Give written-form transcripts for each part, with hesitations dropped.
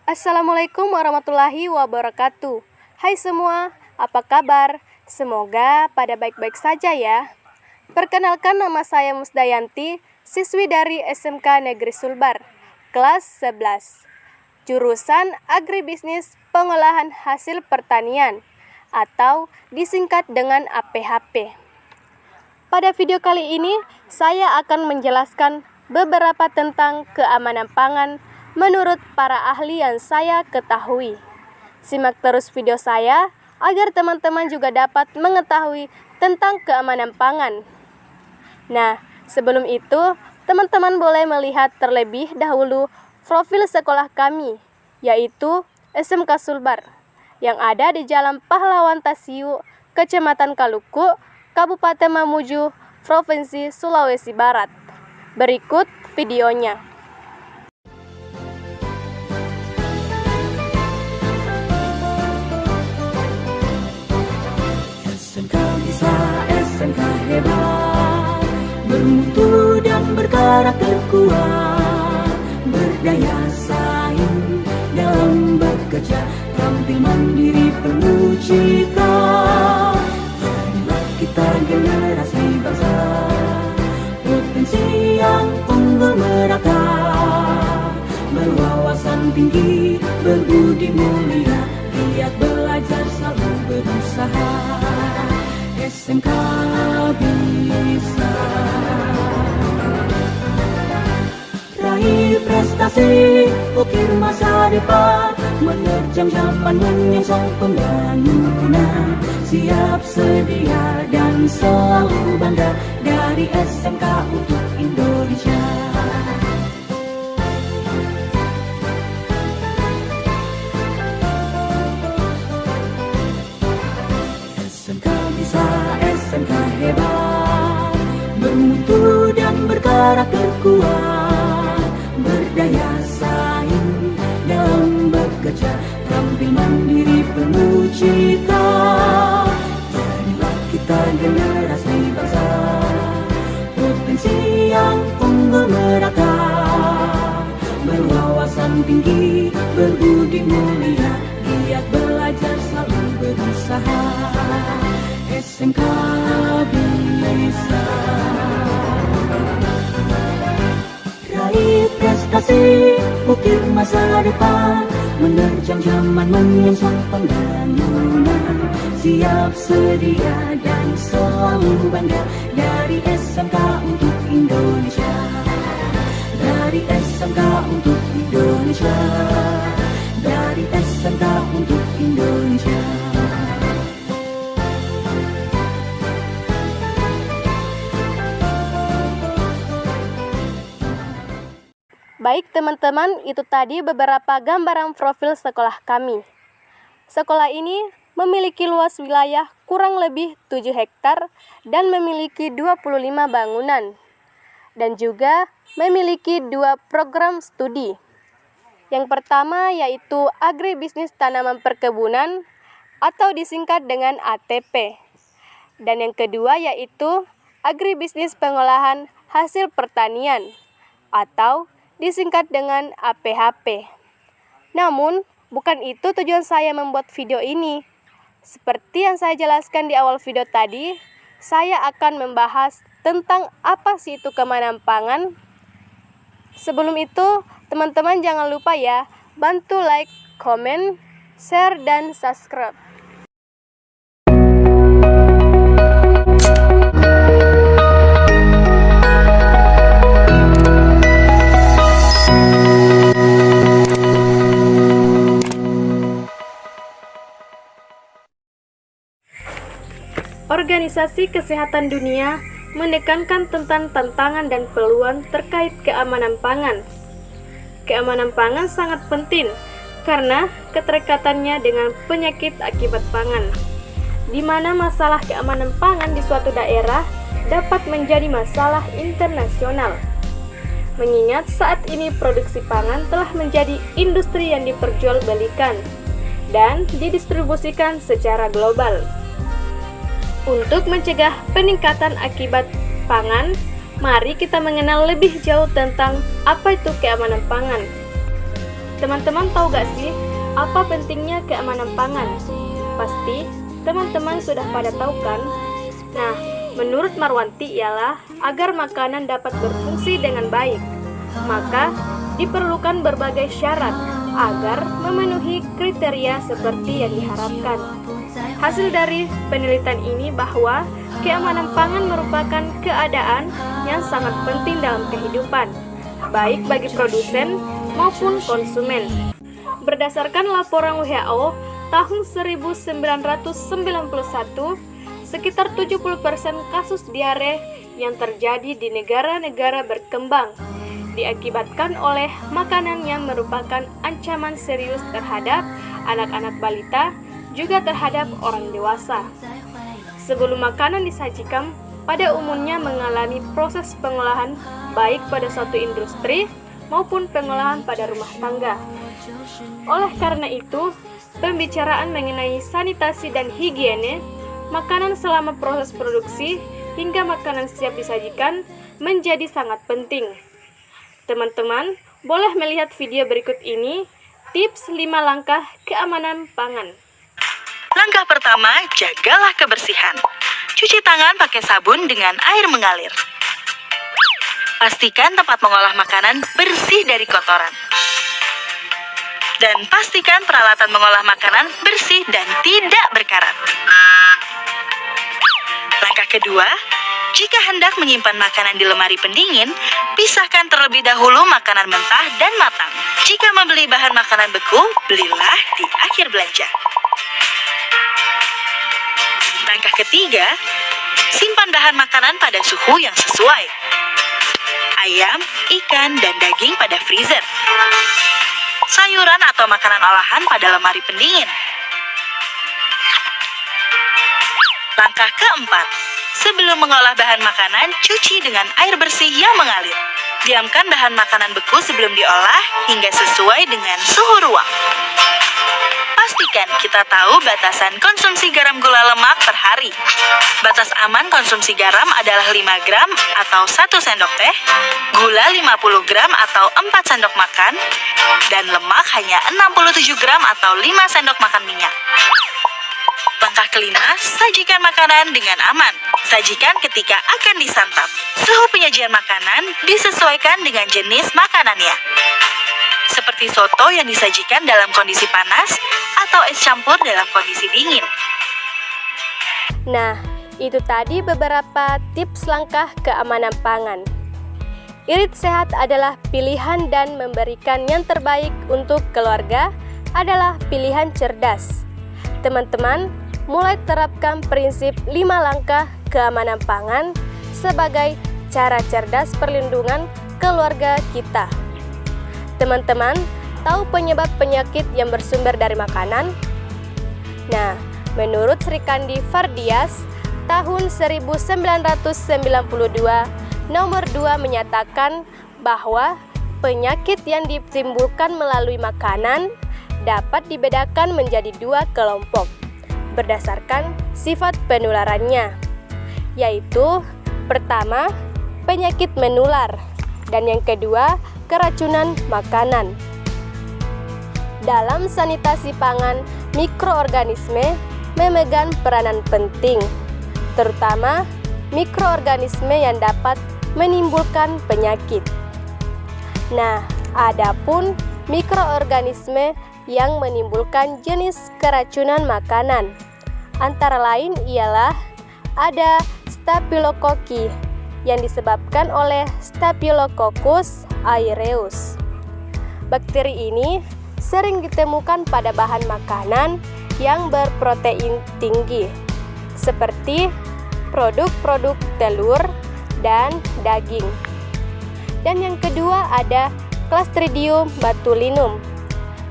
Assalamualaikum warahmatullahi wabarakatuh. Hai semua, apa kabar? Semoga pada baik-baik saja ya. Perkenalkan, nama saya Musdayanti, siswi dari SMK Negeri Sulbar, kelas 11. Jurusan Agribisnis Pengolahan Hasil Pertanian atau disingkat dengan APHP. Pada video kali ini, saya akan menjelaskan beberapa tentang keamanan pangan menurut para ahli yang saya ketahui. Simak terus video saya agar teman-teman juga dapat mengetahui tentang keamanan pangan. Nah, sebelum itu, teman-teman boleh melihat terlebih dahulu profil sekolah kami, yaitu SMK Sulbar, yang ada di Jalan Pahlawan Tasiu, Kecamatan Kaluku, Kabupaten Mamuju, Provinsi Sulawesi Barat. Berikut videonya. SMK bisa, SMK hebat, bermutu dan berkarakter kuat, berdaya saing dalam bekerja, tampil mandiri penuh cita. Jadilah kita generasi bangsa, potensi yang unggul merata, berwawasan tinggi, berbudi mulia, giat belajar selalu berusaha. SMK bisa raih prestasi, ukir masa depan, menerjang zaman menyongsong pembangunan, siap sedia dan selalu bangga dari SMK untuk Indonesia. SMK bisa, SMK hebat, bermutu dan berkarakter kuat, berdaya saing dalam bekerja, tampil mandiri penuh cita. Jadilah kita generasi bangsa, potensi yang unggul merata, berwawasan tinggi, berbudi mulia, giat belajar selalu berusaha. SMK bisa raih prestasi, ukir masa depan, menerjang zaman menyongsong pembangunan, siap sedia dan selalu bangga dari SMK untuk Indonesia, dari SMK untuk Indonesia, dari SMK untuk Indonesia. Baik teman-teman, itu tadi beberapa gambaran profil sekolah kami. Sekolah ini memiliki luas wilayah kurang lebih 7 hektar dan memiliki 25 bangunan. Dan juga memiliki 2 program studi. Yang pertama yaitu Agribisnis Tanaman Perkebunan atau disingkat dengan ATP. Dan yang kedua yaitu Agribisnis Pengolahan Hasil Pertanian atau disingkat dengan APHP. Namun, bukan itu tujuan saya membuat video ini. Seperti yang saya jelaskan di awal video tadi, saya akan membahas tentang apa sih itu keamanan pangan. Sebelum itu, teman-teman jangan lupa ya, bantu like, komen, share, dan subscribe. Organisasi Kesehatan Dunia menekankan tentang tantangan dan peluang terkait keamanan pangan. Keamanan pangan sangat penting karena keterikatannya dengan penyakit akibat pangan, di mana masalah keamanan pangan di suatu daerah dapat menjadi masalah internasional. Mengingat saat ini produksi pangan telah menjadi industri yang diperjualbelikan dan didistribusikan secara global. Untuk mencegah peningkatan akibat pangan, mari kita mengenal lebih jauh tentang apa itu keamanan pangan. Teman-teman tahu gak sih apa pentingnya keamanan pangan? Pasti teman-teman sudah pada tahu kan? Nah, menurut Marwanti ialah agar makanan dapat berfungsi dengan baik, maka diperlukan berbagai syarat agar memenuhi kriteria seperti yang diharapkan. Hasil dari penelitian ini bahwa keamanan pangan merupakan keadaan yang sangat penting dalam kehidupan, baik bagi produsen maupun konsumen. Berdasarkan laporan WHO tahun 1991, sekitar 70% kasus diare yang terjadi di negara-negara berkembang diakibatkan oleh makanan yang merupakan ancaman serius terhadap anak-anak balita, juga terhadap orang dewasa. Sebelum makanan disajikan, pada umumnya mengalami proses pengolahan baik pada suatu industri maupun pengolahan pada rumah tangga. Oleh karena itu, pembicaraan mengenai sanitasi dan higiene makanan selama proses produksi hingga makanan siap disajikan menjadi sangat penting. Teman-teman, boleh melihat video berikut ini, tips 5 langkah keamanan pangan. Langkah pertama, jagalah kebersihan. Cuci tangan pakai sabun dengan air mengalir. Pastikan tempat mengolah makanan bersih dari kotoran. Dan pastikan peralatan mengolah makanan bersih dan tidak berkarat. Langkah kedua, jika hendak menyimpan makanan di lemari pendingin, pisahkan terlebih dahulu makanan mentah dan matang. Jika membeli bahan makanan beku, belilah di akhir belanja. Langkah ketiga, simpan bahan makanan pada suhu yang sesuai. Ayam, ikan, dan daging pada freezer. Sayuran atau makanan olahan pada lemari pendingin. Langkah keempat, sebelum mengolah bahan makanan, cuci dengan air bersih yang mengalir. Diamkan bahan makanan beku sebelum diolah hingga sesuai dengan suhu ruang. Pastikan kita tahu batasan konsumsi garam gula lemak per hari. Batas aman konsumsi garam adalah 5 gram atau 1 sendok teh, gula 50 gram atau 4 sendok makan, dan lemak hanya 67 gram atau 5 sendok makan minyak. Langkah kelima, sajikan makanan dengan aman. Sajikan ketika akan disantap. Suhu penyajian makanan disesuaikan dengan jenis makanannya. Seperti soto yang disajikan dalam kondisi panas atau es campur dalam kondisi dingin. Nah, itu tadi beberapa tips langkah keamanan pangan. Irit sehat adalah pilihan dan memberikan yang terbaik untuk keluarga adalah pilihan cerdas. Teman-teman, mulai terapkan prinsip 5 langkah keamanan pangan sebagai cara cerdas perlindungan keluarga kita. Teman-teman, tahu penyebab penyakit yang bersumber dari makanan? Nah, menurut Sri Kandi Fardias, tahun 1992, nomor 2 menyatakan bahwa penyakit yang ditimbulkan melalui makanan dapat dibedakan menjadi 2 kelompok berdasarkan sifat penularannya, yaitu pertama, penyakit menular, dan yang kedua, keracunan makanan. Dalam sanitasi pangan, mikroorganisme memegang peranan penting, terutama mikroorganisme yang dapat menimbulkan penyakit. Nah, adapun mikroorganisme yang menimbulkan jenis keracunan makanan, antara lain ialah ada Staphylococcus yang disebabkan oleh Staphylococcus aureus. Bakteri ini sering ditemukan pada bahan makanan yang berprotein tinggi, seperti produk-produk telur dan daging. Dan yang kedua ada Clostridium botulinum.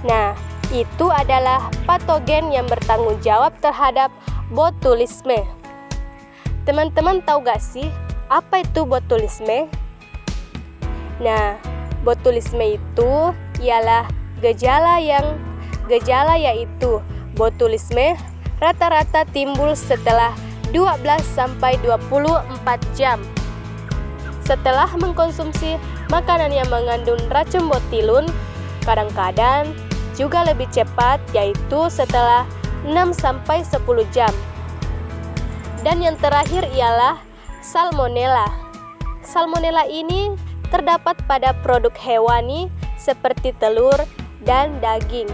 Nah, itu adalah patogen yang bertanggung jawab terhadap botulisme. Teman-teman tahu gak sih apa itu botulisme? Nah, botulisme itu ialah gejala yaitu botulisme rata-rata timbul setelah 12-24 jam setelah mengkonsumsi makanan yang mengandung racun botilun Kadang-kadang juga lebih cepat, yaitu setelah 6-10 jam. Dan yang terakhir ialah Salmonella. Salmonella ini terdapat pada produk hewani seperti telur dan daging.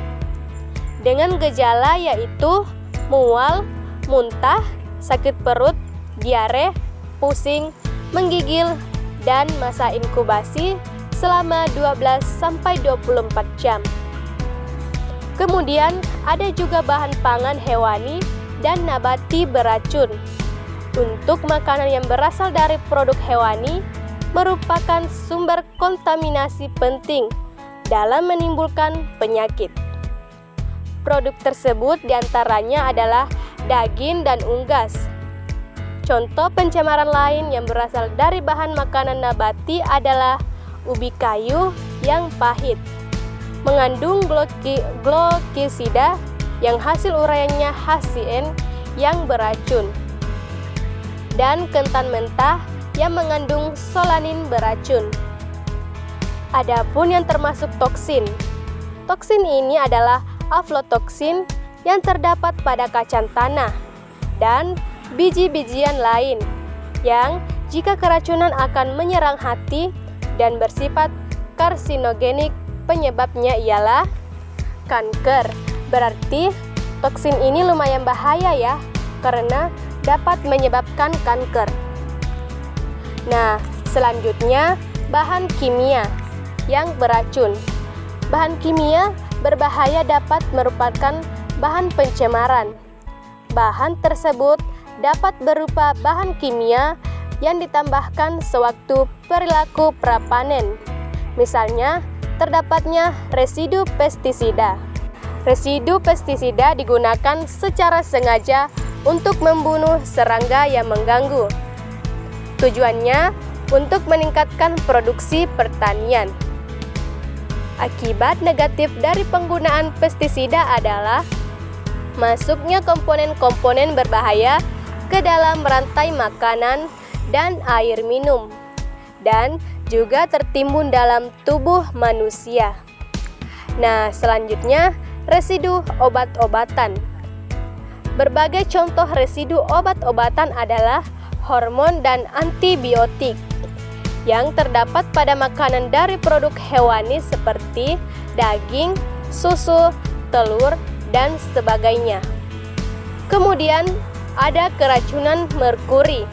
Dengan gejala yaitu mual, muntah, sakit perut, diare, pusing, menggigil, dan masa inkubasi selama 12-24 jam. Kemudian ada juga bahan pangan hewani dan nabati beracun. Untuk makanan yang berasal dari produk hewani merupakan sumber kontaminasi penting dalam menimbulkan penyakit. Produk tersebut diantaranya adalah daging dan unggas. Contoh pencemaran lain yang berasal dari bahan makanan nabati adalah ubi kayu yang pahit, mengandung glukosida yang hasil uraiannya HCN yang beracun, dan kentan mentah yang mengandung solanin beracun. Adapun yang termasuk toksin. Toksin ini adalah aflatoksin yang terdapat pada kacang tanah dan biji-bijian lain yang jika keracunan akan menyerang hati dan bersifat karsinogenik. Penyebabnya ialah kanker. Berarti toksin ini lumayan bahaya ya, karena dapat menyebabkan kanker. Nah, selanjutnya bahan kimia yang beracun. Bahan kimia berbahaya dapat merupakan bahan pencemaran. Bahan tersebut dapat berupa bahan kimia yang ditambahkan sewaktu perilaku prapanen. Misalnya, terdapatnya residu pestisida. Residu pestisida digunakan secara sengaja untuk membunuh serangga yang mengganggu. Tujuannya untuk meningkatkan produksi pertanian. Akibat negatif dari penggunaan pestisida adalah masuknya komponen-komponen berbahaya ke dalam rantai makanan dan air minum, dan juga tertimbun dalam tubuh manusia. Nah, selanjutnya residu obat-obatan. Berbagai contoh residu obat-obatan adalah hormon dan antibiotik yang terdapat pada makanan dari produk hewani seperti daging, susu, telur, dan sebagainya. Kemudian ada keracunan merkuri.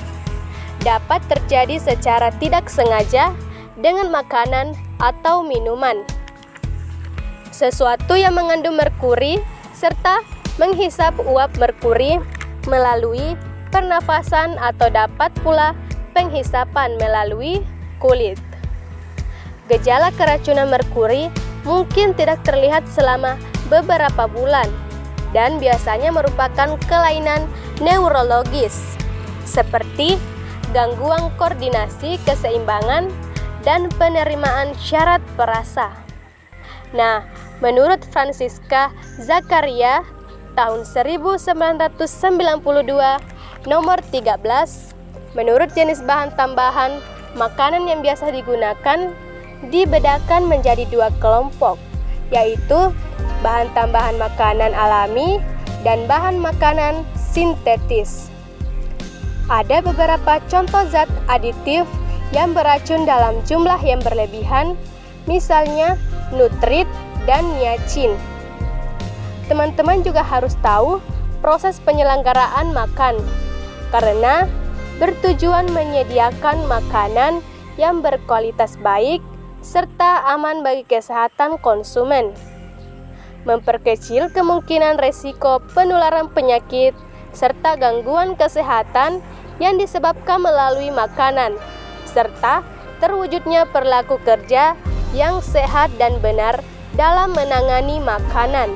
Dapat terjadi secara tidak sengaja dengan makanan atau minuman. Sesuatu yang mengandung merkuri serta menghisap uap merkuri melalui pernafasan atau dapat pula penghisapan melalui kulit. Gejala keracunan merkuri mungkin tidak terlihat selama beberapa bulan dan biasanya merupakan kelainan neurologis seperti gangguan koordinasi, keseimbangan, dan penerimaan syarat perasa. Nah, menurut Francisca Zakaria tahun 1992 nomor 13, menurut jenis bahan tambahan makanan yang biasa digunakan dibedakan menjadi 2 kelompok, yaitu bahan tambahan makanan alami dan bahan makanan sintetis. Ada beberapa contoh zat aditif yang beracun dalam jumlah yang berlebihan, misalnya nutrit dan niacin. Teman-teman juga harus tahu proses penyelenggaraan makan, karena bertujuan menyediakan makanan yang berkualitas baik serta aman bagi kesehatan konsumen, memperkecil kemungkinan resiko penularan penyakit serta gangguan kesehatan yang disebabkan melalui makanan, serta terwujudnya perilaku kerja yang sehat dan benar dalam menangani makanan.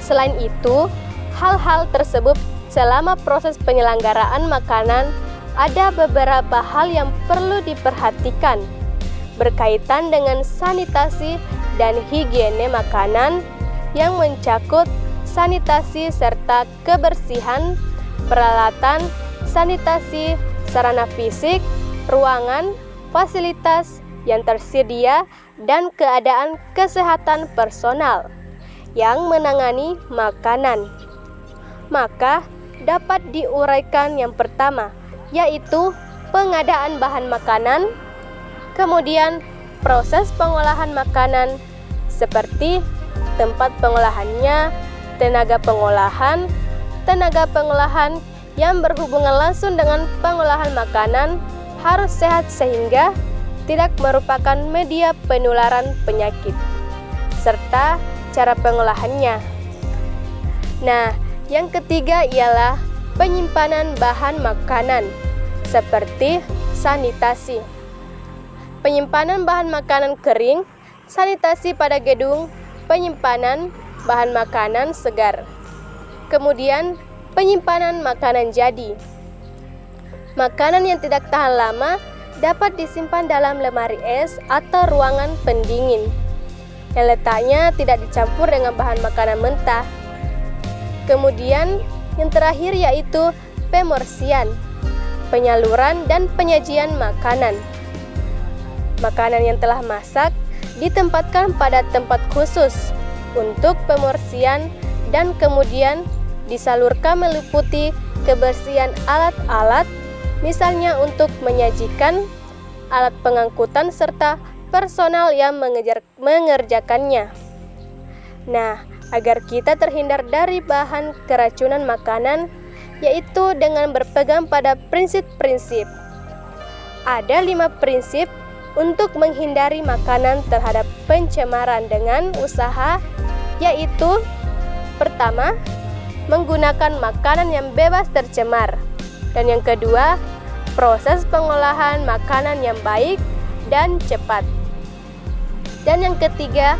Selain itu, hal-hal tersebut selama proses penyelenggaraan makanan ada beberapa hal yang perlu diperhatikan berkaitan dengan sanitasi dan higiene makanan yang mencakup sanitasi serta kebersihan, peralatan, sanitasi, sarana fisik, ruangan, fasilitas, yang tersedia dan keadaan kesehatan personal yang menangani makanan. Maka dapat diuraikan yang pertama, yaitu pengadaan bahan makanan, kemudian proses pengolahan makanan seperti tempat pengolahannya, tenaga pengolahan yang berhubungan langsung dengan pengolahan makanan harus sehat sehingga tidak merupakan media penularan penyakit, serta cara pengolahannya. Nah, yang ketiga ialah penyimpanan bahan makanan, seperti sanitasi. Penyimpanan bahan makanan kering, sanitasi pada gedung, penyimpanan bahan makanan segar. Kemudian, penyimpanan makanan jadi. Makanan yang tidak tahan lama dapat disimpan dalam lemari es atau ruangan pendingin yang letaknya tidak dicampur dengan bahan makanan mentah. Kemudian yang terakhir yaitu pemorsian, penyaluran dan penyajian makanan. Makanan yang telah masak ditempatkan pada tempat khusus untuk pemorsian dan kemudian disalurkan meliputi kebersihan alat-alat, misalnya untuk menyajikan, alat pengangkutan, serta personal yang mengerjakannya. Nah, agar kita terhindar dari bahan keracunan makanan, yaitu dengan berpegang pada prinsip-prinsip. Ada 5 prinsip untuk menghindari makanan terhadap pencemaran dengan usaha, yaitu pertama, menggunakan makanan yang bebas tercemar. Dan yang kedua, proses pengolahan makanan yang baik dan cepat. Dan yang ketiga,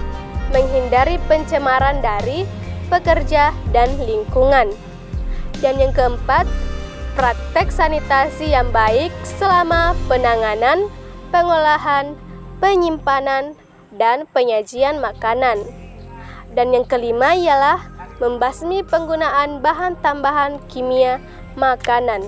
menghindari pencemaran dari pekerja dan lingkungan. Dan yang keempat, praktek sanitasi yang baik selama penanganan, pengolahan, penyimpanan, dan penyajian makanan. Dan yang kelima ialah membasmi penggunaan bahan tambahan kimia makanan.